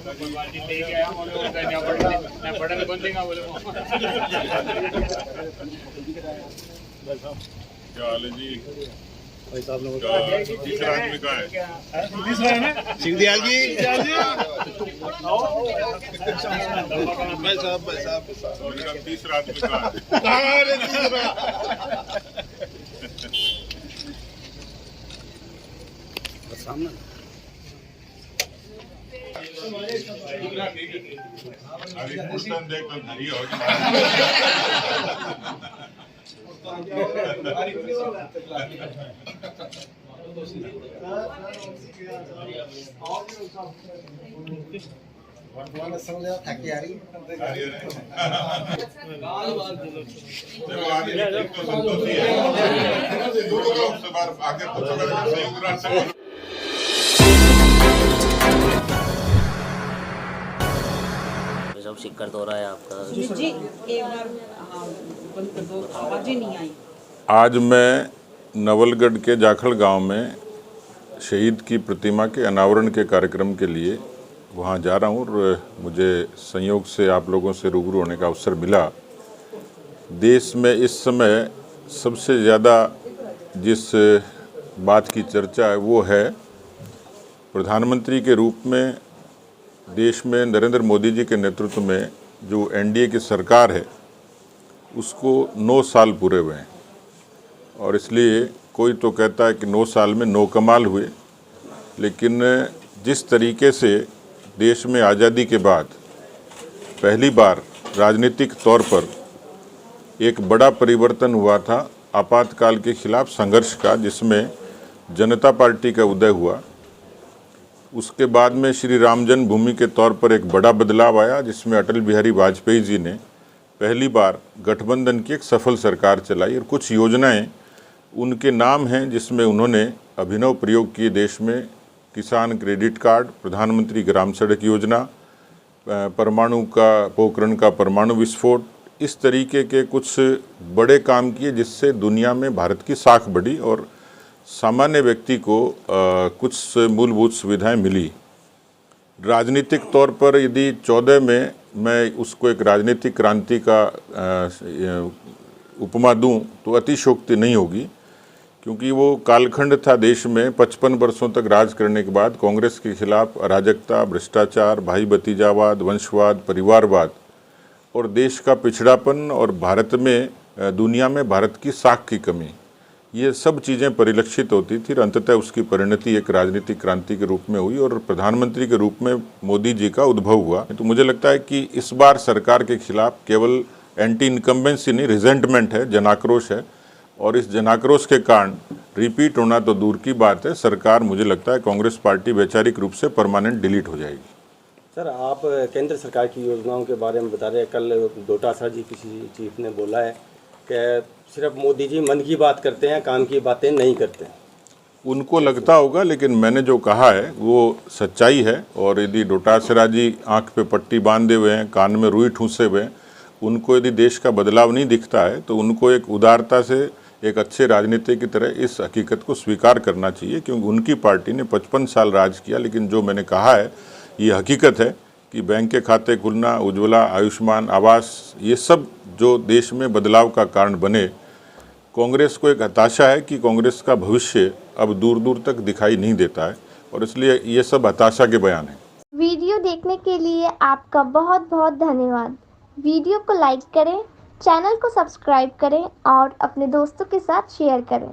क्या हाल है जी? भाई साहब लोग तीसरा आदमी कहाँ है? तीसरा है ना शिवदयाल जी। भाई साहब तीसरा आदमी कहाँ है? तीसरा सामने अभी पुस्तक देखकर धरी हो थकी आ रही सब सिक्कर तो रहा है आपका जी एक बार बंद कर दो, आवाज ही नहीं आई। आज मैं नवलगढ़ के जाखड़ गांव में शहीद की प्रतिमा के अनावरण के कार्यक्रम के लिए वहां जा रहा हूं और मुझे संयोग से आप लोगों से रूबरू होने का अवसर मिला। देश में इस समय सबसे ज़्यादा जिस बात की चर्चा है वो है प्रधानमंत्री के रूप में देश में नरेंद्र मोदी जी के नेतृत्व में जो एनडीए की सरकार है उसको 9 साल पूरे हुए हैं और इसलिए कोई तो कहता है कि 9 साल में 9 कमाल हुए, लेकिन जिस तरीके से देश में आज़ादी के बाद पहली बार राजनीतिक तौर पर एक बड़ा परिवर्तन हुआ था आपातकाल के खिलाफ संघर्ष का, जिसमें जनता पार्टी का उदय हुआ। उसके बाद में श्री राम जन्मभूमि के तौर पर एक बड़ा बदलाव आया, जिसमें अटल बिहारी वाजपेयी जी ने पहली बार गठबंधन की एक सफल सरकार चलाई और कुछ योजनाएं उनके नाम हैं जिसमें उन्होंने अभिनव प्रयोग किए। देश में किसान क्रेडिट कार्ड, प्रधानमंत्री ग्राम सड़क योजना, परमाणु का पोखरण का परमाणु विस्फोट, इस तरीके के कुछ बड़े काम किए जिससे दुनिया में भारत की साख बढ़ी और सामान्य व्यक्ति को कुछ मूलभूत सुविधाएं मिली। राजनीतिक तौर पर यदि 14 में मैं उसको एक राजनीतिक क्रांति का उपमा दूं तो अतिशयोक्ति नहीं होगी, क्योंकि वो कालखंड था देश में 55 वर्षों तक राज करने के बाद कांग्रेस के खिलाफ अराजकता, भ्रष्टाचार, भाई भतीजावाद, वंशवाद, परिवारवाद और देश का पिछड़ापन और भारत में दुनिया में भारत की साख की कमी, ये सब चीज़ें परिलक्षित होती थी और अंततः उसकी परिणति एक राजनीतिक क्रांति के रूप में हुई और प्रधानमंत्री के रूप में मोदी जी का उद्भव हुआ। तो मुझे लगता है कि इस बार सरकार के खिलाफ केवल एंटी इनकम्बेंसी नहीं, रिजेंटमेंट है, जनाक्रोश है और इस जनाक्रोश के कारण रिपीट होना तो दूर की बात है, सरकार मुझे लगता है कांग्रेस पार्टी वैचारिक रूप से परमानेंट डिलीट हो जाएगी। सर, आप केंद्र सरकार की योजनाओं के बारे में बता रहे हैं। कल डोटासरा जी किसी चीफ ने बोला है कि सिर्फ मोदी जी मन की बात करते हैं, काम की बातें नहीं करते। उनको लगता होगा, लेकिन मैंने जो कहा है वो सच्चाई है। और यदि डोटासरा जी आंख पे पट्टी बांधे हुए हैं, कान में रुई ठूंसे हुए हैं, उनको यदि देश का बदलाव नहीं दिखता है तो उनको एक उदारता से एक अच्छे राजनीति की तरह इस हकीकत को स्वीकार करना चाहिए, क्योंकि उनकी पार्टी ने 55 साल राज किया। लेकिन जो मैंने कहा है ये हकीकत है कि बैंक के खाते खुलना, उज्ज्वला, आयुष्मान, आवास, ये सब जो देश में बदलाव का कारण बने, कांग्रेस को एक हताशा है कि कांग्रेस का भविष्य अब दूर दूर तक दिखाई नहीं देता है और इसलिए ये सब हताशा के बयान हैं। वीडियो देखने के लिए आपका बहुत बहुत धन्यवाद। वीडियो को लाइक करें, चैनल को सब्सक्राइब करें और अपने दोस्तों के साथ शेयर करें।